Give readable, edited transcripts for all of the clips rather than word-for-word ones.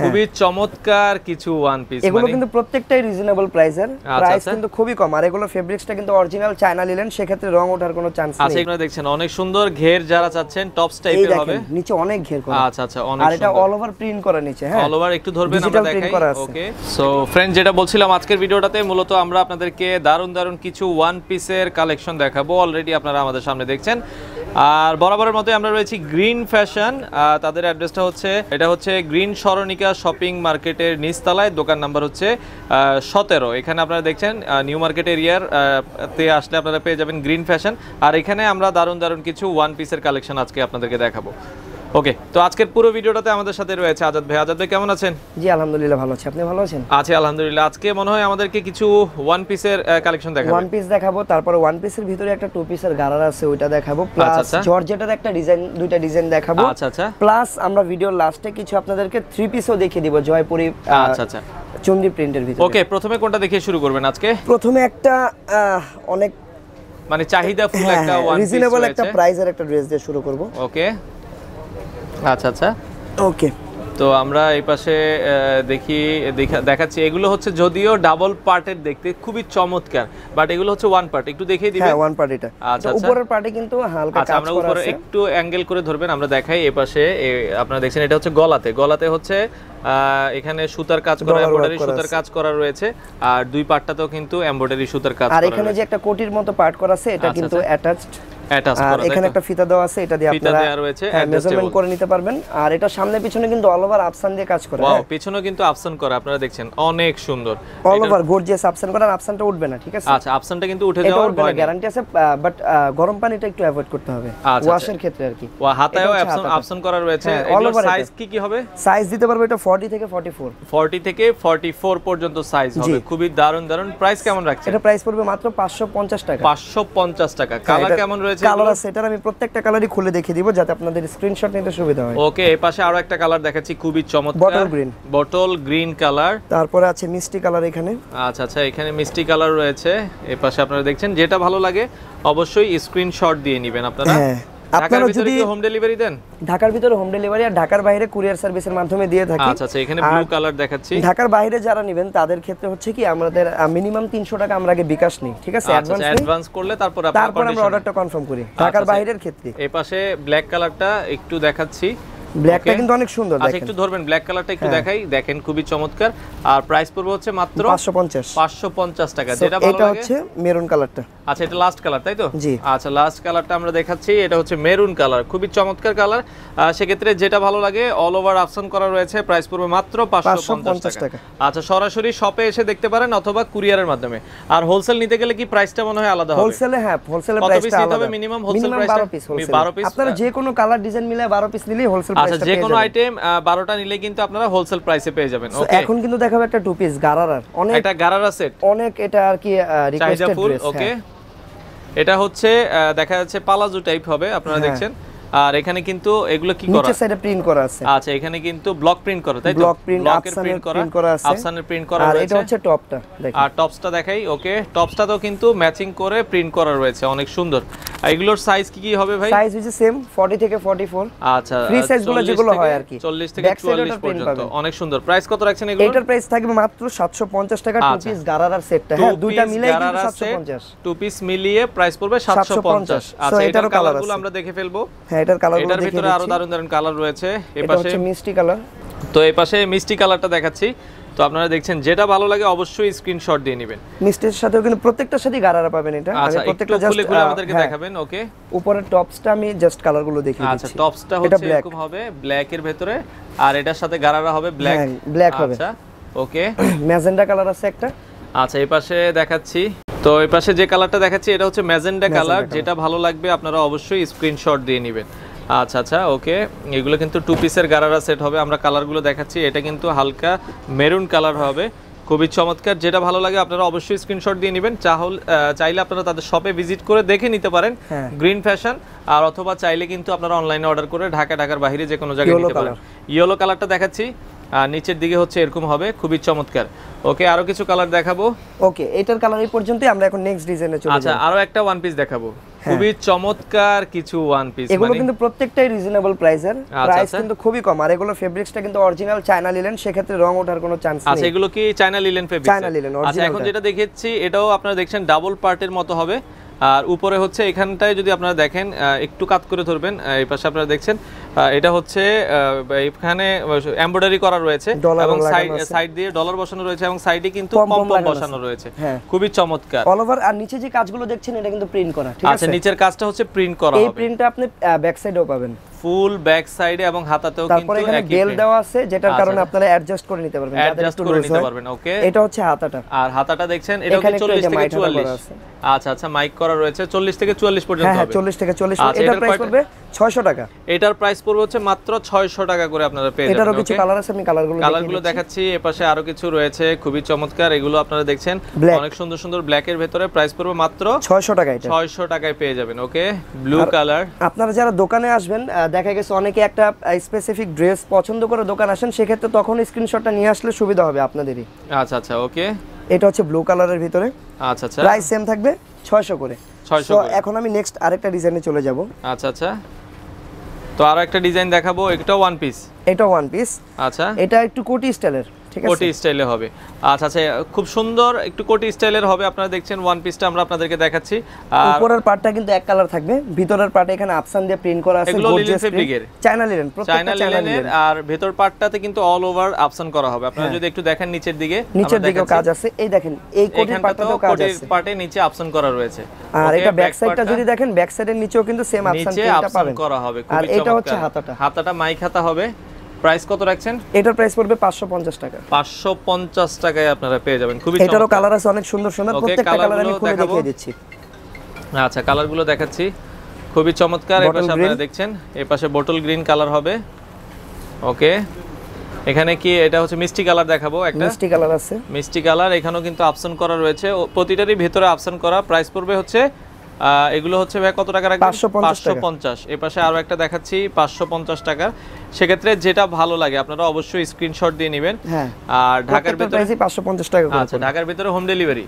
খুবই চমৎকার কিছু ওয়ান পিস, এগুলো কিন্তু প্রত্যেকটাই রিজনেবল প্রাইসের, প্রাইস কিন্তু খুবই কম। আর এগুলো ফেব্রিক্সটা কিন্তু অরিজিনাল চায়না লিনেন, সেক্ষেত্রে রং ওঠার কোনো চান্স নেই। আচ্ছা, এগুলো দেখছেন অনেক সুন্দর ঘের যারা চাচ্ছেন টপস টাইপের হবে, নিচে অনেক ঘের করা। আচ্ছা আচ্ছা, অনেক আর এটা অল ওভার প্রিন্ট করা নিচে, হ্যাঁ অল ওভার একটু ধরবেন আমরা দেখাই। ওকে, সো ফ্রেন্ড, যেটা বলছিলাম আজকের ভিডিওটাতে মূলত আমরা আপনাদেরকে দারুণ দারুণ কিছু ওয়ান পিসের কালেকশন দেখাবো। অলরেডি আপনারা আমাদের সামনে দেখছেন। আর বরাবরের মতোই আমরা রয়েছি গ্রিন ফ্যাশন, তাদের অ্যাড্রেসটা হচ্ছে এটা হচ্ছে গ্রিন সরণিকা শপিং মার্কেটের নিচতলায়, দোকান নাম্বার হচ্ছে 17। এখানে আপনারা দেখছেন নিউ মার্কেট এরিয়ার তে আসলে আপনারা পেয়ে যাবেন গ্রিন ফ্যাশন। আর এখানে আমরা দারুণ দারুণ কিছু ওয়ান পিসের কালেকশন আজকে আপনাদেরকে দেখাবো। ওকে, তো আজকের পুরো ভিডিওটাতে আমাদের সাথে রয়েছে আজাদ ভাই। আজাদ ভাই কেমন আছেন? জি আলহামদুলিল্লাহ ভালো আছি, আপনি ভালো আছেন? আছি আলহামদুলিল্লাহ। আজকে মনে হয় আমাদেরকে কিছু ওয়ান পিসের কালেকশন দেখাবো। ওয়ান পিস দেখাবো, তারপরে ওয়ান পিসের ভিতরে একটা টু পিসের গারার আছে ওইটা দেখাবো, প্লাস জর্জেটের একটা ডিজাইন, দুইটা ডিজাইন দেখাবো। আচ্ছা আচ্ছা, প্লাস আমরা ভিডিওর লাস্টে কিছু আপনাদেরকে থ্রি পিসও দেখিয়ে দিব জয়পুরি আচ্ছা আচ্ছা চন্ডি প্রিন্টের ভিতরে। ওকে, প্রথমে কোনটা দেখিয়ে শুরু করবেন আজকে? প্রথমে একটা অনেক মানে চাহিদা ফুল একটা ওয়ান পিস, রিজনেবল একটা প্রাইসের একটা ড্রেস দিয়ে শুরু করব। ওকে, আচ্ছা আচ্ছা, ওকে। তো আমরা এই পাশে দেখাচ্ছি। এগুলো হচ্ছে যদিও ডাবল পার্টের, দেখতে খুবই চমৎকার, বাট এগুলো হচ্ছে ওয়ান পার্ট। একটু দেখিয়ে দিবেন। হ্যাঁ, ওয়ান পার্ট এটা। আচ্ছা, উপরের পার্টে কিন্তু হালকা কাজ করা আছে। আমরা উপরে একটু অ্যাঙ্গেল করে ধরবেন, আমরা দেখাই। এই পাশে আপনারা দেখছেন এটা হচ্ছে গলাতে হচ্ছে এখানে সুতার কাজ করা, এমব্রয়ডারি সুতার কাজ করা রয়েছে। আর দুই পার্টটাতেও কিন্তু এমব্রয়ডারি সুতার কাজ করা। আর এখানে যে একটা কোটির মতো পার্ট করা আছে এটা কিন্তু অ্যাটাচড করা। এখানে একটা ফিতা দেওয়া আছে, এটা দিয়ে আপনারা মেজারমেন্ট করে নিতে পারবেন। আর এটা সামনে পিছনে কিন্তু অল ওভার আপসান দিয়ে কাজ করা। ওয়াও, পিছনে কিন্তু আপসান করা, আপনারা দেখছেন অনেক সুন্দর। অল ওভার গর্জিয়াস আপসান করা, আর আপসানটা উঠবে না, ঠিক আছে? আচ্ছা, আপসানটা কিন্তু উঠে যাওয়ার ভয় নেই, গ্যারান্টি আছে, বাট গরম পানিটা একটু অ্যাভয়েড করতে হবে ওয়াশের ক্ষেত্রে আর কি। হাতায়ও আপসান করা রয়েছে। এগুলোর সাইজ কি হবে? সাইজ দিতে পারবে এটা 40 থেকে 44, 40 থেকে 44 পর্যন্ত সাইজ হবে। খুবই দারুণ দারুণ। প্রাইস কেমন রাখছেন? এটা প্রাইস পড়বে মাত্র 550 টাকা। 550 টাকা। কালার কেমন রয়েছে? কালার আছে, এটা আমি প্রত্যেকটা কালারই খুলে দেখিয়ে দিব যাতে আপনাদের স্ক্রিনশট নিতে সুবিধা হয়। ওকে, এই পাশে আরো একটা কালার দেখাচ্ছি, খুবই চমৎকার, বটল গ্রিন কালার। তারপরে আছে মিষ্টি কালার এখানে। আচ্ছা আচ্ছা, এখানে মিষ্টি কালার রয়েছে। এই পাশে আপনারা দেখছেন, যেটা ভালো লাগে অবশ্যই স্ক্রিনশট দিয়ে নেবেন আপনারা। আপনারা যদি হোম ডেলিভারি দেন? ঢাকার ভিতরে হোম ডেলিভারি, আর ঢাকার বাইরে কুরিয়ার সার্ভিসের মাধ্যমে দিয়ে থাকি। আচ্ছা আচ্ছা, এখানে ব্লু কালার দেখাচ্ছি। ঢাকার বাইরে যারা নেবেন তাদের ক্ষেত্রে হচ্ছে কি আমাদের মিনিমাম 300 টাকা আমরা আগে বিকাশ নেই, ঠিক আছে? অ্যাডভান্স করলে তারপর আমরা অর্ডারটা কনফার্ম করি ঢাকার বাইরের ক্ষেত্রে। এই পাশে ব্ল্যাক কালারটা একটু দেখাচ্ছি। ব্ল্যাকটা কিন্তু অনেক সুন্দর, দেখেন। আচ্ছা, একটু ধরবেন, ব্ল্যাক কালারটা একটু দেখাই। দেখেন খুবই চমৎকার। আর প্রাইস পড়বে হচ্ছে মাত্র 550 টাকা। যেটা ভালো লাগে। এটা হচ্ছে মেরুন কালারটা। আচ্ছা, এটা লাস্ট কালার, তাই তো? জি। আচ্ছা, লাস্ট কালারটা আমরা দেখাচ্ছি। এটা হচ্ছে মেরুন কালার, খুবই চমৎকার কালার। সেক্ষেত্রে যেটা ভালো লাগে অল ওভার অপশন করা রয়েছে। প্রাইস পড়বে মাত্র 550 টাকা। আচ্ছা, সরাসরি শপে এসে দেখতে পারেন অথবা কুরিয়ারের মাধ্যমে। আর হোলসেল নিতে গেলে কি প্রাইসটা মনে হয় আলাদা হবে? হোলসেলে, হ্যাঁ, হোলসেলের প্রাইসটা আলাদা হবে। মিনিমাম হোলসেল প্রাইসটা 12 পিস। আপনারা যে কোনো কালার ডিজাইন মিলে 12 পিস নিলেই হোলসেল প্রাইসটা পেয়ে যাবেন। আচ্ছা, যে কোনো আইটেম 12টা নিলে কিন্তু আপনারা হোলসেল প্রাইসে পেয়ে যাবেন। ওকে, এখন কিন্তু দেখাবো একটা টু পিস গারারার। অনেক এটা গারারা সেট, অনেক এটা আর কি রিকোয়েস্টেড ড্রেস। ওকে, এটা হচ্ছে দেখা যাচ্ছে পালাজো টাইপ হবে, আপনারা দেখছেন। আর এখানে কিন্তু এগুলো কি করা, নিচে সাইডে প্রিন্ট করা আছে। আচ্ছা, এখানে কিন্তু ব্লক প্রিন্ট করা, তাই তো? ব্লক প্রিন্ট, প্রিন্ট করা আছে, আফসানের প্রিন্ট করা রয়েছে। আর এটা হচ্ছে টপটা, দেখেন। আর টপসটা দেখাই। ওকে, টপসটাও কিন্তু ম্যাচিং করে প্রিন্ট করা রয়েছে, অনেক সুন্দর। আর এগুলোর সাইজ কি হবে ভাই? সাইজ হচ্ছে সেম 40 থেকে 44। আচ্ছা, ফ্রি সাইজগুলো যেগুলো হয় আর কি 40 থেকে 44 পর্যন্ত। অনেক সুন্দর। প্রাইস কত রাখছেন এগুলো? এটার প্রাইস থাকবে মাত্র 750 টাকা। টু পিস গারারার সেটটা, হ্যাঁ, দুইটা মিলিয়ে কিন্তু 750। টু পিস মিলিয়ে প্রাইস পড়বে 750। আচ্ছা, এটার কালারগুলো আমরা দেখে ফেলবো। হ্যাঁ, এটার কালারগুলো দেখে ভিতরে আরো দারুণ দারুণ কালার রয়েছে। এই পাশে হচ্ছে মিষ্টি কালার, তো এই পাশে মিষ্টি কালারটা দেখাচ্ছি। তো আপনারা দেখছেন, যেটা ভালো লাগে অবশ্যই স্ক্রিনশট দিয়ে নেবেন। মিষ্টির সাথেও কিন্তু প্রত্যেকটার সাথে গারারা পাবেন। এটা আমি প্রত্যেকটা জাস্ট খুলে আমাদেরকে দেখাবেন। ওকে, উপরের টপসটা আমি জাস্ট কালারগুলো দেখিয়ে দিচ্ছি। আচ্ছা, টপসটা হচ্ছে এরকম হবে ব্ল্যাক এর ভিতরে, আর এটার সাথে গারারা হবে ব্ল্যাক হবে। আচ্ছা, ওকে, ম্যাজেন্ডা কালার আছে একটা। আচ্ছা, এই পাশে দেখাচ্ছি। তো এই পাশে যে কালারটা দেখাচ্ছি এটা হচ্ছে ম্যাজেন্ডা কালার। যেটা ভালো লাগবে আপনারা অবশ্যই স্ক্রিনশট দিয়ে নেবেন। আচ্ছা আচ্ছা, ওকে, এগুলো কিন্তু টু পিসের গারারা সেট হবে। আমরা কালারগুলো দেখাচ্ছি। এটা কিন্তু হালকা মেরুন কালার হবে, খুবই চমৎকার। যেটা ভালো লাগে আপনারা অবশ্যই স্ক্রিনশট দিয়ে নেবেন। চাইলে আপনারা তাদের শপে ভিজিট করে দেখে নিতে পারেন, গ্রিন ফ্যাশন। আর অথবা চাইলে কিন্তু আপনারা অনলাইনে অর্ডার করে ঢাকার বাইরে যে কোনো জায়গায় নিতে পারেন। ইয়েলো কালারটা দেখাচ্ছি। আর নিচের দিকে হচ্ছে এরকম হবে, খুবই চমৎকার। ওকে, আরো কিছু কালার দেখাবো। ওকে, এটার কালার এই পর্যন্তই। আমরা এখন নেক্সট ডিজাইনে চলে যাব। আচ্ছা, আরো একটা ওয়ান পিস দেখাবো। খুবই চমৎকার কিছু ওয়ান পিস, এগুলো কিন্তু প্রত্যেকটাই রিজনেবল প্রাইসের, প্রাইস কিন্তু খুবই কম। আর এগুলো ফেব্রিক্সটা কিন্তু অরিজিনাল চায়না লিলেন, সেক্ষেত্রে রং ওঠার কোনো চান্স নেই। আচ্ছা, এগুলো কি China linen fabrics? China linen আচ্ছা, অরিজিনাল। এখন যেটা দেখেছি এটাও আপনারা দেখছেন ডাবল পার্টের মতো হবে। আর উপরে হচ্ছে এখানটায় যদি আপনারা দেখেন একটু কাট করে ধরবেন, এই পাশে আপনারা দেখছেন এটা হচ্ছে এখানে এমব্রয়ডারি করা রয়েছে এবং সাইড দিয়ে ডলার বসানো রয়েছে এবং সাইডে কিন্তু পম বসানো রয়েছে, খুবই চমৎকার অল ওভার। আর নিচে যে কাজগুলো দেখছেন এটা কিন্তু প্রিন্ট করা, ঠিক আছে? আচ্ছা, নিচের কাজটা হচ্ছে প্রিন্ট করা হবে। এই প্রিন্টটা আপনি ব্যাক সাইডেও পাবেন, ফুল ব্যাক সাইডে এবং হাতাতেও কিন্তু তারপরে এখানে বেল দেওয়া আছে, যেটার কারণে আপনারা অ্যাডজাস্ট করে নিতে পারবেন, অ্যাডজাস্ট করে নিতে পারবেন। ওকে, এটা হচ্ছে হাতাটা। আর হাতাটা দেখছেন এটা হচ্ছে 40 থেকে 44। আচ্ছা আচ্ছা, মাইক করা রয়েছে 40 থেকে 44 পর্যন্ত হবে। 40 থেকে 40। এটার প্রাইস পড়বে 600 টাকা। এটার প্রাইস পড়বে হচ্ছে মাত্র 600 টাকা করে আপনারা পেয়ে যাবেন। এটারও কিছু কালার আছে, আমি কালারগুলো দেখাচ্ছি। এপাশে আরো কিছু রয়েছে খুবই চমৎকার, এগুলো আপনারা দেখছেন অনেক সুন্দর সুন্দর ব্ল্যাকের ভিতরে। প্রাইস পড়বে মাত্র 600 টাকা। এটা 600 টাকায় পেয়ে যাবেন। ওকে, ব্লু কালার। আপনারা যারা দোকানে আসবেন, দেখা গেছে অনেকে একটা স্পেসিফিক ড্রেস পছন্দ করে দোকান আসেন, সেক্ষেত্রে তখন স্ক্রিনশটটা নিয়ে আসলে সুবিধা হবে আপনাদেরই। আচ্ছা আচ্ছা, ওকে। এটা হচ্ছে ব্লু কালারের ভিতরে। আচ্ছা আচ্ছা, প্রাইস সেম থাকবে 600 করে। 600 করে। এখন আমি নেক্সট আরেকটা ডিজাইনে চলে যাব। আচ্ছা আচ্ছা, তো আরো একটা ডিজাইন দেখাবো, এটাও ওয়ান পিস। এটা ওয়ান পিস। আচ্ছা, এটা একটু কোটি স্টাইলের, ঠিক আছে? কোটি স্টাইলে হবে। আচ্ছা আচ্ছা, খুব সুন্দর একটু কোটি স্টাইলের হবে। আপনারা দেখছেন ওয়ান পিসটা আমরা আপনাদেরকে দেখাচ্ছি। আর উপরের পার্টটা কিন্তু এক কালার থাকবে, ভিতরের পার্টে এখানে আফসান দিয়ে প্রিন্ট করা আছে, গর্জিয়াস ফেব্রিকের, চায়না লিনেন, প্রত্যেকটা চায়না লিনেন। আর ভেতর পার্টটাতে কিন্তু অল ওভার আফসান করা হবে। আপনারা যদি একটু দেখেন নিচের দিকেও কাজ আছে। এই দেখেন, এই কোটির পার্টটাতেও কাজ আছে, কোটির পার্টে নিচে আফসান করা রয়েছে। আর এটা ব্যাক সাইডটা যদি দেখেন, ব্যাক সাইডের নিচেও কিন্তু সেম আফসান প্রিন্টটা পাবেন করা হবে। আর এটা হচ্ছে হাতাটা। হাতাটা মাইক হাতা হবে। প্রাইস কত রাখছেন? এটার প্রাইস পড়বে 550 টাকা। 550 টাকায় আপনারা পেয়ে যাবেন। খুবই চমৎকার। এটারও কালার আছে অনেক সুন্দর সুন্দর, প্রত্যেকটা কালার আমি খুলে দেখিয়ে দিচ্ছি। আচ্ছা, কালারগুলো দেখাচ্ছি, খুবই চমৎকার। এই পাশে আপনারা দেখছেন, এই পাশে বোতল গ্রিন কালার হবে। ওকে, এখানে কি এটা হচ্ছে মিষ্টি কালার দেখাবো। একটা মিষ্টি কালার আছে, মিষ্টি কালার। এখানেও কিন্তু অপশন করা রয়েছে, প্রতিটারই ভিতরে অপশন করা। প্রাইস পড়বে হচ্ছে এগুলো হচ্ছে ভাই কত টাকা রাখবেন? 550। এই পাশে আরো একটা দেখাচ্ছি 550 টাকা। সেক্ষেত্রে যেটা ভালো লাগে আপনারা অবশ্যই স্ক্রিনশট দিয়ে নেবেন। আর ঢাকার ভিতরে 550 টাকা করে। আচ্ছা, ঢাকার ভিতরে হোম ডেলিভারি?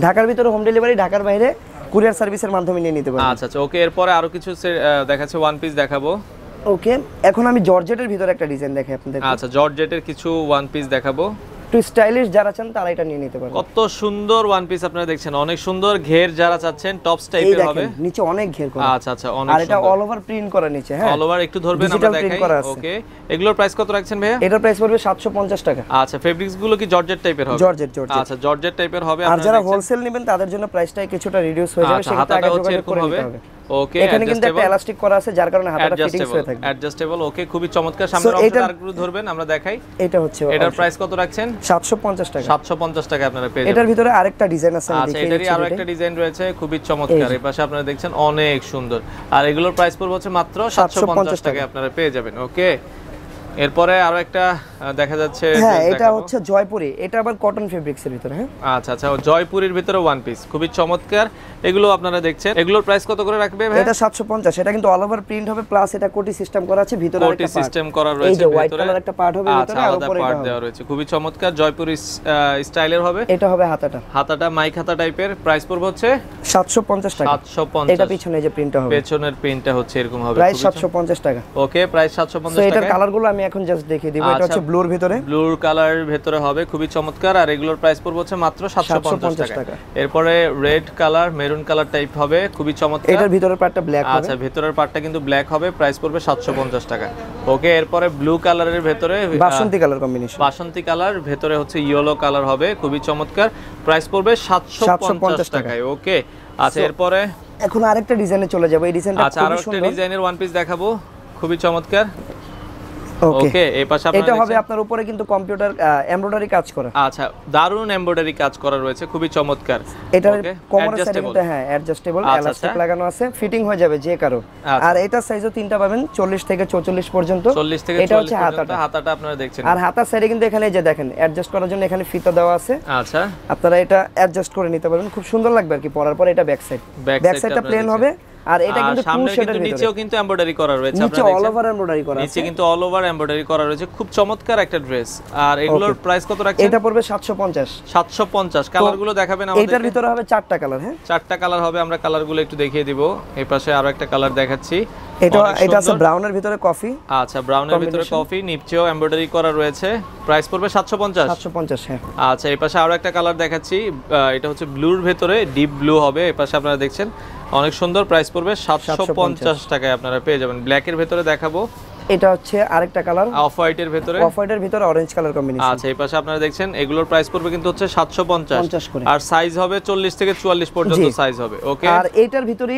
ঢাকার ভিতরে হোম ডেলিভারি, ঢাকার বাইরে কুরিয়ার সার্ভিসের মাধ্যমে নিয়ে নিতে পারবেন। আচ্ছা আচ্ছা, ওকে। এরপরে আরো কিছু দেখাচ্ছে ওয়ান পিস দেখাবো। ওকে, এখন আমি জর্জেটের ভিতরে একটা ডিজাইন দেখাই আপনাদের। আচ্ছা, জর্জেটের কিছু ওয়ান পিস দেখাবো। একটু স্টাইলিশ যারা চান তারা এটা নিয়ে নিতে পারবেন। কত সুন্দর ওয়ান পিস আপনারা দেখছেন, অনেক সুন্দর ঘের যারা চাচ্ছেন টপস টাইপের হবে। নিচে অনেক ঘের করা। আচ্ছা আচ্ছা, অনেক আর এটা অল ওভার প্রিন্ট করা নিচে। হ্যাঁ, অল ওভার একটু ধরবেন আমরা দেখাই। ওকে, এগুলোর প্রাইস কত রাখছেন ভাইয়া? এটার প্রাইস পড়বে 750 টাকা। আচ্ছা, ফেব্রিক্স গুলো কি জর্জেট টাইপের হবে? জর্জেট। আচ্ছা, জর্জেট টাইপের হবে। আর যারা হোলসেল নেবেন তাদের জন্য প্রাইসটা কিছুটা রিডিউস হয়ে যাবে, সেটা আগে যোগাযোগ করে নিতে হবে। ওকে, এখানে কিন্তু একটা এলাস্টিক করা আছে, যার কারণে হাতাটা ফিটিংস হয়ে থাকবে, অ্যাডজাস্টেবল। ওকে, খুবই চমৎকার। সামনের অংশটা আরেকটু ধরবেন আমরা দেখাই। এটা হচ্ছে, এটার প্রাইস কত রাখছেন? 750 টাকা। 750 টাকা আপনারা পেয়ে যাবেন। এটার ভিতরে আরেকটা ডিজাইন আছে, আমি আচ্ছা, দেখিয়ে এটারই আরো একটা ডিজাইন রয়েছে, খুবই চমৎকার। এই পাশে আপনারা দেখছেন অনেক সুন্দর। আর এগুলোর প্রাইস পড়বে হচ্ছে মাত্র 750 টাকায় আপনারা পেয়ে যাবেন। ওকে, এরপরে আরো একটা দেখা যাচ্ছে। হ্যাঁ, এটা হচ্ছে জয়পুরি, এটা আবার কটন ফেব্রিক্সের ভিতরে। হ্যাঁ, আচ্ছা আচ্ছা, জয়পুরির ভিতরে ওয়ান পিস, খুবই চমৎকার। এগুলো আপনারা দেখছেন, এগুলোর প্রাইস কত করে রাখবে ভাই? এটা 750। এটা কিন্তু অল ওভার প্রিন্ট হবে, প্লাস এটা কোটি সিস্টেম করা আছে, ভিতরে একটা কোটি সিস্টেম করা রয়েছে, এই যে হোয়াইট কালার একটা পার্ট হবে ভিতরে, আর উপরে পার্ট দেওয়া রয়েছে। খুবই চমৎকার, জয়পুরি স্টাইলের হবে। এটা হবে হাতাটা। হাতাটা মাইক হাতা টাইপের। প্রাইস পড়বে হচ্ছে 750 টাকা। 750। এটা পিছনে যে প্রিন্টটা হবে, পেছনের প্রিন্টটা হচ্ছে এরকম হবে। প্রাইস 750 টাকা। ওকে, প্রাইস 750 টাকা। এটার কালারগুলো আমি এখন জাস্ট দেখিয়ে দিব। এটা হচ্ছে ব্লুর ভিতরে, ব্লুর কালার ভিতরে হবে, খুবই চমৎকার। আর এগুলোর প্রাইস পড়বে হচ্ছে মাত্র 750 টাকা। এরপরে red colour, maroon colour type হবে, খুবই চমৎকার। এটার ভিতরের পার্টটা ব্ল্যাক হবে। আচ্ছা, ভিতরের পার্টটা কিন্তু ব্ল্যাক হবে, প্রাইস পড়বে 750 টাকা। ওকে, এরপরে ব্লু কালারের ভিতরে বাসন্তী কালার কম্বিনেশন, বাসন্তী কালার ভিতরে হচ্ছে ইয়েলো কালার হবে, খুবই চমৎকার। প্রাইস পড়বে 750 টাকায়। ওকে, আচ্ছা, এরপরে এখন আরেকটা ডিজাইনে চলে যাব। এই ডিজাইনটা আচ্ছা, আরো একটা ডিজাইনের ওয়ান পিস দেখাবো, খুবই চমৎকার। ওকে, এই পাশে এটা হবে আপনার উপরে কিন্তু কম্পিউটার এমব্রয়ডারি কাজ করা। আচ্ছা, দারুন এমব্রয়ডারি কাজ করা রয়েছে, খুবই চমৎকার। এটা কোমরের সাইডে কিন্তু হ্যাঁ অ্যাডজাস্টেবল, এলাস্টিক লাগানো আছে, ফিটিং হয়ে যাবে যে কারো। আর এটা সাইজও তিনটা পাবেন, 40 থেকে 44 পর্যন্ত। 40 থেকে 44 পর্যন্ত হাতাটা আপনারা দেখছেন। আর হাতার সাইডে কিন্তু এখানে যে দেখেন অ্যাডজাস্ট করার জন্য এখানে ফিতা দেওয়া আছে। আচ্ছা, আপনারা এটা অ্যাডজাস্ট করে নিতে পারবেন, খুব সুন্দর লাগবে আর কি পরার পর। এটা ব্যাক সাইড, ব্যাক সাইডটা প্লেন হবে, আর এটা কিন্তু সামনে কিন্তু নিচেও কিন্তু এমব্রয়ডারি করা রয়েছে, নিচে অল ওভার এমব্রয়ডারি করা আছে, নিচে কিন্তু অল ওভার এমব্রয়ডারি করা রয়েছে, খুব চমৎকার একটা ড্রেস। আর এগুলোর প্রাইস কত রাখছেন? এটা পড়বে 750। 750। কালারগুলো দেখাবেন আমাদের? এটার ভিতরে হবে 4টা কালার। হ্যাঁ 4টা কালার হবে, আমরা কালারগুলো একটু দেখিয়ে দিব। এই পাশে আরো একটা কালার দেখাচ্ছি, এটা আছে ব্রাউনের ভিতরে কফি। আচ্ছা, ব্রাউনের ভিতরে কফি, নিচেও এমব্রয়ডারি করা রয়েছে, প্রাইস পড়বে 750। 750 হ্যাঁ। আচ্ছা, এই পাশে আরো একটা কালার দেখাচ্ছি, এটা হচ্ছে ব্লুর ভিতরে, ডিপ ব্লু হবে। এই পাশে আপনারা দেখছেন অনেক সুন্দর, প্রাইস পড়বে 750 টাকায় আপনারা পেয়ে যাবেন। ব্ল্যাকের ভিতরে দেখাবো, এটা হচ্ছে আরেকটা কালার, অফ হোয়াইটের ভিতরে, অফ হোয়াইটের ভিতরে অরেঞ্জ কালার কম্বিনেশন। আচ্ছা, এই পাশে আপনারা দেখছেন এগুলোর প্রাইস পড়বে কিন্তু হচ্ছে 750 আর সাইজ হবে 40 থেকে 44 পর্যন্ত সাইজ হবে। ওকে, আর এইটার ভিতরে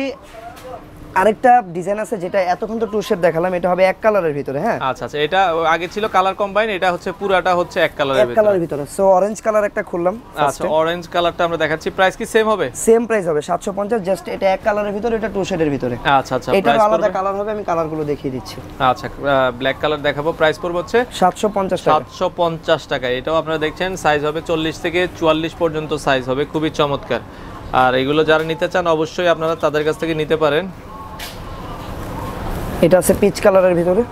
আরেকটা ডিজাইন আছে যেটা এতক্ষণ তো টু শেড দেখালাম, এটা হবে এক কালারের ভিতরে। হ্যাঁ আচ্ছা আচ্ছা, এটা আগে ছিল কালার কম্বাইন, এটা হচ্ছে পুরাটা হচ্ছে এক কালারের ভিতরে। সো অরেঞ্জ কালার একটা খুললাম। আচ্ছা, অরেঞ্জ কালারটা আমরা দেখাচ্ছি, প্রাইস কি সেম হবে? সেম প্রাইস হবে 750, জাস্ট এটা এক কালারের ভিতরে, এটা টু শেডের ভিতরে। আচ্ছা আচ্ছা, এটা আলাদা কালার হবে, আমি কালারগুলো দেখিয়ে দিচ্ছি। আচ্ছা, ব্ল্যাক কালার দেখাবো, প্রাইস পড়বে হচ্ছে 750 টাকা। 750 টাকা। এটাও আপনারা দেখছেন সাইজ হবে 40 থেকে 44 পর্যন্ত সাইজ হবে, খুবই চমৎকার। আর এগুলো যারা নিতে চান অবশ্যই আপনারা তাদের কাছ থেকে নিতে পারেন। এটা আছে পিচ কালারের ভিতরে।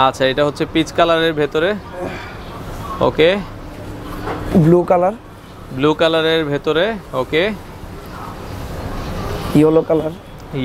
আচ্ছা, এটা হচ্ছে পিচ কালারের ভিতরে। ওকে, ব্লু কালার, ব্লু কালারের ভিতরে। ওকে, ইয়েলো কালার,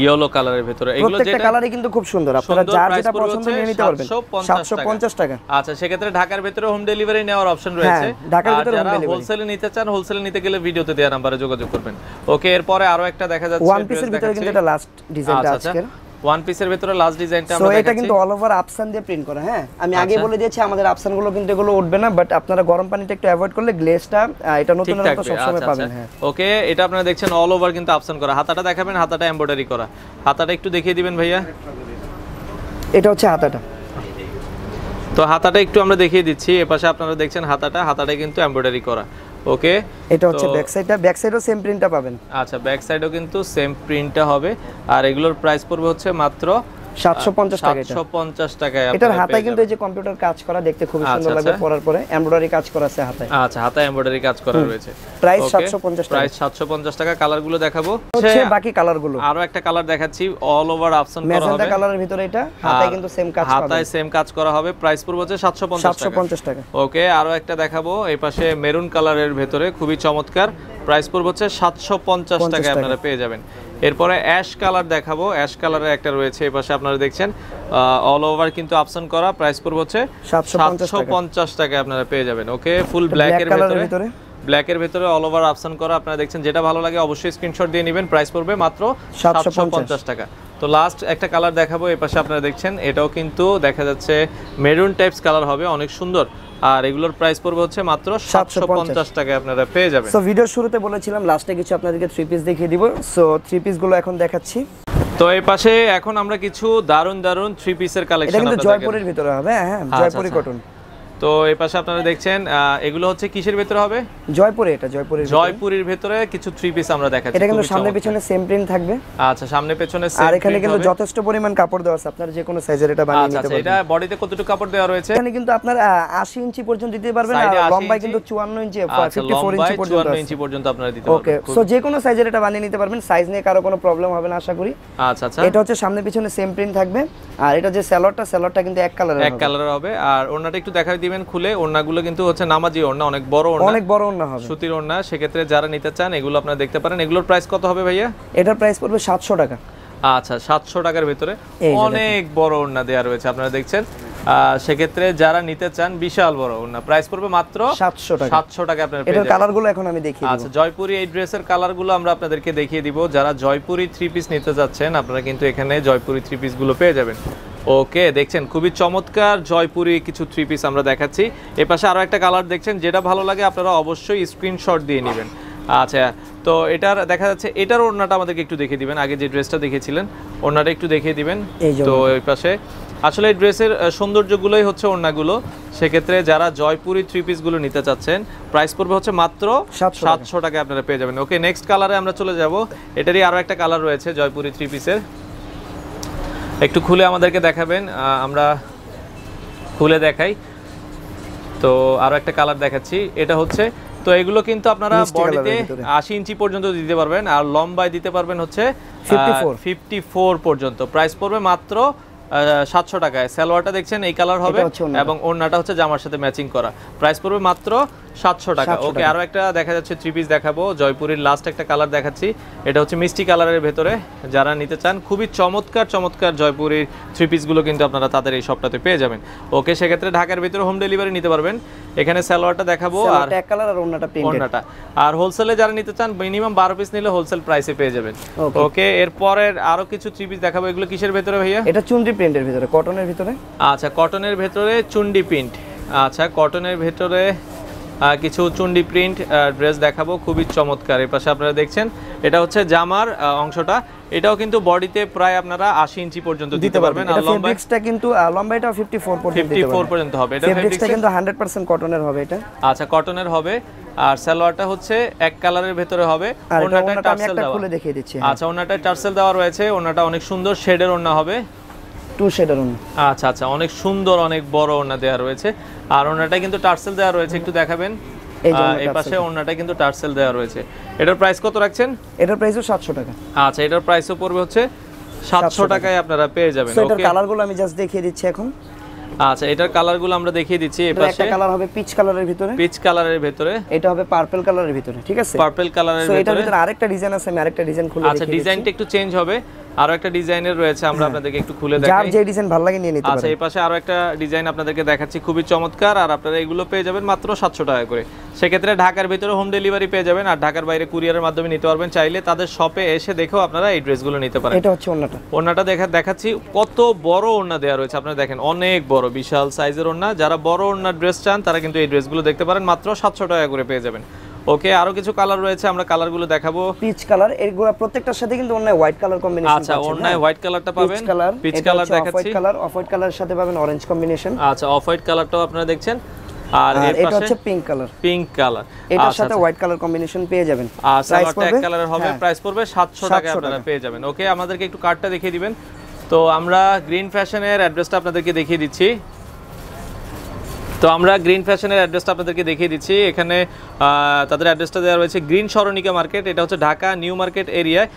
ইয়েলো কালারের ভিতরে। এগুলো প্রত্যেকটা কালারই কিন্তু খুব সুন্দর, আপনারা যার যেটা পছন্দ নিয়ে নিতে পারবেন। 750 টাকা। আচ্ছা, সেক্ষেত্রে ঢাকার ভিতরে হোম ডেলিভারি নেওয়ার অপশন রয়েছে। ঢাকার ভিতরে হোম ডেলিভারি, হোলসেলে নিতে চান, হোলসেলে নিতে গেলে ভিডিওতে দেওয়া নম্বরে যোগাযোগ করবেন। ওকে, এরপরে আরো একটা দেখা যাচ্ছে ওয়ান পিসের ভিতরে, কিন্তু এটা লাস্ট ডিজাইনটা আজকের ওয়ান পিসের ভিতরে লাস্ট ডিজাইনটা আমরা দেখাচ্ছি। এটা কিন্তু অল ওভার আপসান দিয়ে প্রিন্ট করা। হ্যাঁ, আমি আগে বলে দিয়েছি আমাদের আপসান গুলো কিন্তু এগুলো উঠবে না, বাট আপনারা গরম পানিটা একটু অ্যাভয়েড করলে গ্লেজটা এটা নতুনের মতো সব সময় পাবেন। হ্যাঁ, ওকে, এটা আপনারা দেখছেন অল ওভার কিন্তু আপসান করা। হাতাটা দেখাবেন, হাতাটা এমব্রয়ডারি করা। হাতাটা একটু দেখিয়ে দিবেন ভাইয়া। এটা হচ্ছে হাতাটা, তো হাতাটা একটু আমরা দেখিয়ে দিচ্ছি। এপাশে আপনারা দেখছেন হাতাটা কিন্তু এমব্রয়ডারি করা। ওকে, এটা হচ্ছে ব্যাক সাইডটা, ব্যাক সাইডও সেম প্রিন্টটা পাবেন। আচ্ছা, ব্যাক সাইডও কিন্তু সেম প্রিন্টটা হবে। আর এগুলোর প্রাইস পড়বে হচ্ছে মাত্র 750 টাকা। 750 টাকায়। এটার হাতায় কিন্তু এই যে কম্পিউটার কাজ করা, দেখতে খুব সুন্দর লাগবে পরার পরে। এমব্রয়ডারি কাজ করা আছে হাতায়। আচ্ছা, হাতায় এমব্রয়ডারি কাজ করা রয়েছে। প্রাইস 750 টাকা। প্রাইস 750 টাকা। কালারগুলো দেখাবো, হচ্ছে বাকি কালারগুলো। আরো একটা কালার দেখাচ্ছি, অল ওভার আপশন করা হবে, ম্যাজেন্টা কালারের ভিতরে। এটা হাতায় কিন্তু সেম কাজ করা, হাতায় সেম কাজ করা হবে। প্রাইস পড়বে হচ্ছে 750 টাকা। ওকে, আরো একটা দেখাবো, এই পাশে মেরুন কালারের ভিতরে, খুবই চমৎকার। প্রাইস পড়বে হচ্ছে 750 টাকায় আপনারা পেয়ে যাবেন। এরপরে অ্যাশ কালার দেখাবো, অ্যাশ কালারের একটা রয়েছে, এই পাশে আপনারা দেখছেন অল ওভার কিন্তু আপশন করা। প্রাইস পড়বে হচ্ছে 750 টাকায় আপনারা পেয়ে যাবেন। ওকে, ফুল ব্ল্যাকের ভিতরে, ব্ল্যাকের ভিতরে অল ওভার আপশন করা। আপনারা দেখছেন, যেটা ভালো লাগে অবশ্যই স্ক্রিনশট দিয়ে নেবেন। প্রাইস পড়বে মাত্র 750 টাকা। তো লাস্ট একটা কালার দেখাবো, এই পাশে আপনারা দেখছেন, এটাও কিন্তু দেখা যাচ্ছে মেরুন টাইপস কালার হবে, অনেক সুন্দর। আর এগুলোর প্রাইস পড়বে হচ্ছে মাত্র 750 টাকায় আপনারা পেয়ে যাবেন। সো ভিডিওর শুরুতে বলেছিলাম লাস্টে কিছু আপনাদেরকে থ্রি পিস দেখিয়ে দিব। সো থ্রি পিস গুলো এখন দেখাচ্ছি। তো এই পাশে এখন আমরা কিছু দারুন থ্রি পিসের কালেকশন, এটা কিন্তু জয়পুরের ভিতরে হবে। হ্যাঁ, জয়পুরি কটন। তো এই পাশে আপনারা দেখছেন, এগুলো হচ্ছে কিসের ভিতরে হবে? জয়পুরে। এটা জয়পুরের ভিতরে কিছু থ্রি পিস আমরা দেখাচ্ছি। এটা কিন্তু সামনে পিছনে সেম প্রিন্ট থাকবে। আচ্ছা, সামনে পেছনে সেম। আর এখানে কিন্তু যথেষ্ট পরিমাণ কাপড় দেওয়া আছে, আপনারা যে কোনো সাইজের এটা বানিয়ে নিতে পারবেন। এটা বডিতে কতটুকু কাপড় দেওয়া রয়েছে? এখানে কিন্তু আপনার 80 ইঞ্চি পর্যন্ত দিতে পারবেন, আর লম্বায় কিন্তু 54 ইঞ্চি 54 ইঞ্চি পর্যন্ত 54 ইঞ্চি পর্যন্ত আপনারা দিতে পারবেন। ওকে, সো যে কোনো সাইজের এটা বানিয়ে নিতে পারবেন, সাইজ নিয়ে কারো কোনো প্রবলেম হবে না আশা করি। আচ্ছা আচ্ছা, এটা হচ্ছে সামনে পিছনে সেম প্রিন্ট থাকবে। আর এটা যে সালোয়ারটা কিন্তু এক কালারের হবে। আর ওড়নাটা একটু দেখাই দিবেন খুলে। ওড়নাগুলো কিন্তু হচ্ছে নামাজি ওড়না, অনেক বড় ওড়না হবে, সুতির ওড়না। সেক্ষেত্রে যারা নিতে চান এগুলো আপনারা দেখতে পারেন। এগুলোর প্রাইস কত হবে ভাইয়া? এটার প্রাইস পড়বে 700 টাকা। আচ্ছা, 700 টাকার ভিতরে অনেক বড় ওড়না দেয়া রয়েছে, আপনারা দেখছেন। সেক্ষেত্রে যারা নিতে চান বিশাল বড় ওড়না, প্রাইস পড়বে মাত্র 700 টাকা। 700 টাকা আপনারা পেয়ে যাবেন। এটার কালারগুলো এখন আমি দেখিয়ে দিব। আচ্ছা, জয়পুরি এই ড্রেসের কালারগুলো আমরা আপনাদেরকে দেখিয়ে দিব। যারা জয়পুরি থ্রি পিস নিতে যাচ্ছেন আপনারা কিন্তু এখানে জয়পুরি থ্রি পিস গুলো পেয়ে যাবেন। ওকে, দেখছেন খুবই চমৎকার জয়পুরি কিছু থ্রি পিস আমরা দেখাচ্ছি। এই পাশে আরো একটা কালার দেখছেন, যেটা ভালো লাগে আপনারা অবশ্যই স্ক্রিনশট দিয়ে নেবেন। আচ্ছা, তো এটার দেখা যাচ্ছে, এটার ওড়নাটা আমাদেরকে একটু দেখিয়ে দিবেন। আগে যে ড্রেসটা দেখেছিলেন ওড়নাটা একটু দেখিয়ে দিবেন। তো এই পাশে আসলে এই ড্রেসের সৌন্দর্যগুলোই হচ্ছে ওড়নাগুলো। সেক্ষেত্রে যারা জয়পুরি থ্রি পিসগুলো নিতে চাচ্ছেন প্রাইস পড়বে হচ্ছে মাত্র 700 টাকায় আপনারা পেয়ে যাবেন। ওকে, নেক্সট কালারে আমরা চলে যাব। এটারই আরো একটা কালার রয়েছে জয়পুরি থ্রি পিসের, একটু খুলে আমাদেরকে দেখাবেন, আমরা খুলে দেখাই। তো আরো একটা কালার দেখাচ্ছি, এটা হচ্ছে তো এগুলো কিন্তু আপনারা বডিতে 80 ইঞ্চি পর্যন্ত দিতে পারবেন, আর লম্বায় দিতে পারবেন হচ্ছে 54 পর্যন্ত। প্রাইস পড়বে মাত্র 700 টাকায়। সালোয়ারটা দেখছেন এই কালার হবে এবং ওড়নাটা হচ্ছে জামার সাথে ম্যাচিং করা। প্রাইস পড়বে মাত্র 700 টাকা। ওকে, আরো একটা দেখা যাচ্ছে থ্রি পিস দেখাবো, জয়পুরের লাস্ট একটা কালার দেখাচ্ছি। এটা হচ্ছে মিষ্টি কালারের ভেতরে, যারা নিতে চান খুবই চমৎকার চমৎকার জয়পুরের থ্রি পিসগুলো কিন্তু আপনারা তাদের এই শপটাতে পেয়ে যাবেন। ওকে, সেক্ষেত্রে ঢাকার ভিতরে হোম ডেলিভারি নিতে পারবেন। এখানে সালোয়ারটা দেখাবো আর এক কালার আর ওড়নাটা। আর হোলসেলে যারা নিতে চান মিনিমাম 12 পিস নিলে হোলসেল প্রাইসে পেয়ে যাবেন। ওকে, এরপরের আরো কিছু থ্রি পিস দেখাবো। এগুলো কিসের ভেতরে ভাইয়া? এটা চুন্ডি প্রিন্টের ভিতরে, কটনের ভিতরে। আচ্ছা, কটনের ভেতরে চুন্ডি প্রিন্ট। আচ্ছা, কটনের ভেতরে কিছু চুন্ডি প্রিন্ট ড্রেস দেখাবো, খুবই চমৎকার। এর পাশে আপনারা দেখছেন এটা হচ্ছে জামার অংশটা, এটাও কিন্তু বডিতে প্রায় আপনারা 80 ইঞ্চি পর্যন্ত দিতে পারবেন। আর ফেব্রিক্সটা কিন্তু লম্বাইটা 54 পর্যন্ত হবে। এটা ফেব্রিক্সটা কিন্তু 100% কটনের হবে এটা। আচ্ছা, কটনের হবে। আর সালোয়ারটা হচ্ছে এক কালারের ভেতরে হবে। ওড়নাটা টার্সেল দেওয়া, খুলে দেখিয়ে দিচ্ছি। আচ্ছা, ওড়নাটা টার্সেল দেওয়া রয়েছে। ওড়নাটা অনেক সুন্দর শেডের ওড়না হবে, 2 শেডের ওড়না। আচ্ছা আচ্ছা, অনেক সুন্দর, অনেক বড় ওড়না দেওয়া রয়েছে। আর ওড়নাটা কিন্তু টার্সেল দেওয়া রয়েছে, একটু দেখাবেন। এই পাশে ওড়নাটা কিন্তু টার্সেল দেওয়া রয়েছে। এটার প্রাইস কত রাখছেন? এটার প্রাইসও 700 টাকা। আচ্ছা, এটার প্রাইসও পড়বে হচ্ছে 700 টাকায় আপনারা পেয়ে যাবেন। ওকে, এটার কালারগুলো আমি জাস্ট দেখিয়ে দিচ্ছি এখন। আচ্ছা, এটার কালারগুলো আমরা দেখিয়ে দিচ্ছি। এই পাশে একটা কালার হবে পিচ কালারের ভিতরে, পিচ কালারের ভিতরে। এটা হবে পার্পল কালারের ভিতরে, ঠিক আছে? পার্পল কালারের ভিতরে। এটার ভিতরে আরেকটা ডিজাইন আছে, আমি আরেকটা ডিজাইন খুলে দেখিয়ে দিচ্ছি। আচ্ছা, ডিজাইনটা একটু চেঞ্জ হবে, আরো একটা ডিজাইনের রয়েছে, আমরা আপনাদেরকে একটু খুলে দেখাই। যার যে ডিজাইন ভালো লাগে নিয়ে নিতে পারেন। আচ্ছা, এই পাশে আরো একটা ডিজাইন আপনাদেরকে দেখাচ্ছি, খুবই চমৎকার। আর আপনারা এগুলো পেয়ে যাবেন মাত্র 700 টাকা করে। সেক্ষেত্রে ঢাকার ভিতরে হোম ডেলিভারি পেয়ে যাবেন, আর ঢাকার বাইরে কুরিয়ারের মাধ্যমে নিতে পারবেন। চাইলে তাদের শপে এসে দেখেও আপনারা এই ড্রেসগুলো নিতে পারেন। এটা হচ্ছে ওড়নাটা। ওড়নাটা দেখাচ্ছি, কত বড় ওড়না দেওয়া রয়েছে আপনারা দেখেন, অনেক বড়, বিশাল সাইজের ওড়না। যারা বড় ওড়নার ড্রেস চান তারা কিন্তু এই ড্রেসগুলো দেখতে পারেন, মাত্র 700 টাকা করে পেয়ে যাবেন। ওকে, আরো কিছু কালার রয়েছে, আমরা কালারগুলো দেখাবো। পিচ কালার, এগুলো প্রত্যেকটার সাথে কিন্তু অন্য হোয়াইট কালার কম্বিনেশন আছে। আচ্ছা, ওড়নায় হোয়াইট কালারটা পাবেন, পিচ কালার দেখাচ্ছি, অফ হোয়াইট কালারের সাথে পাবেন অরেঞ্জ কম্বিনেশন। আচ্ছা, অফ হোয়াইট কালারটাও আপনারা দেখছেন। আর এটা হচ্ছে পিঙ্ক কালার, এটার সাথে হোয়াইট কালার কম্বিনেশন পেয়ে যাবেন। আর সালোয়ারটা এক কালারের হবে, প্রাইস পড়বে 700 টাকা আপনারা পেয়ে যাবেন। ওকে, আমাদেরকে একটু কার্ডটা দেখিয়ে দিবেন। তো আমরা গ্রিন ফ্যাশনের অ্যাড্রেসটা আপনাদেরকে দেখিয়ে দিচ্ছি। এখানে তাদের অ্যাড্রেসটা দেওয়া রয়েছে গ্রিন সরণিকা মার্কেট। এটা হচ্ছে ঢাকা নিউ মার্কেট এরিয়ায়,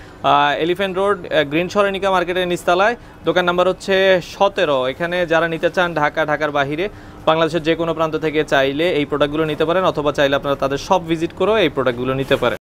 এলিফ্যান্ট রোড, গ্রিন সরণিকা মার্কেটের নিচতলায়। দোকান নাম্বার হচ্ছে 17। এখানে যারা নিতে চান ঢাকার বাহিরে, বাংলাদেশের যে কোনো প্রান্ত থেকে চাইলে এই প্রোডাক্টগুলো নিতে পারেন, অথবা চাইলে আপনারা তাদের শপ ভিজিট করেও এই প্রোডাক্টগুলো নিতে পারেন।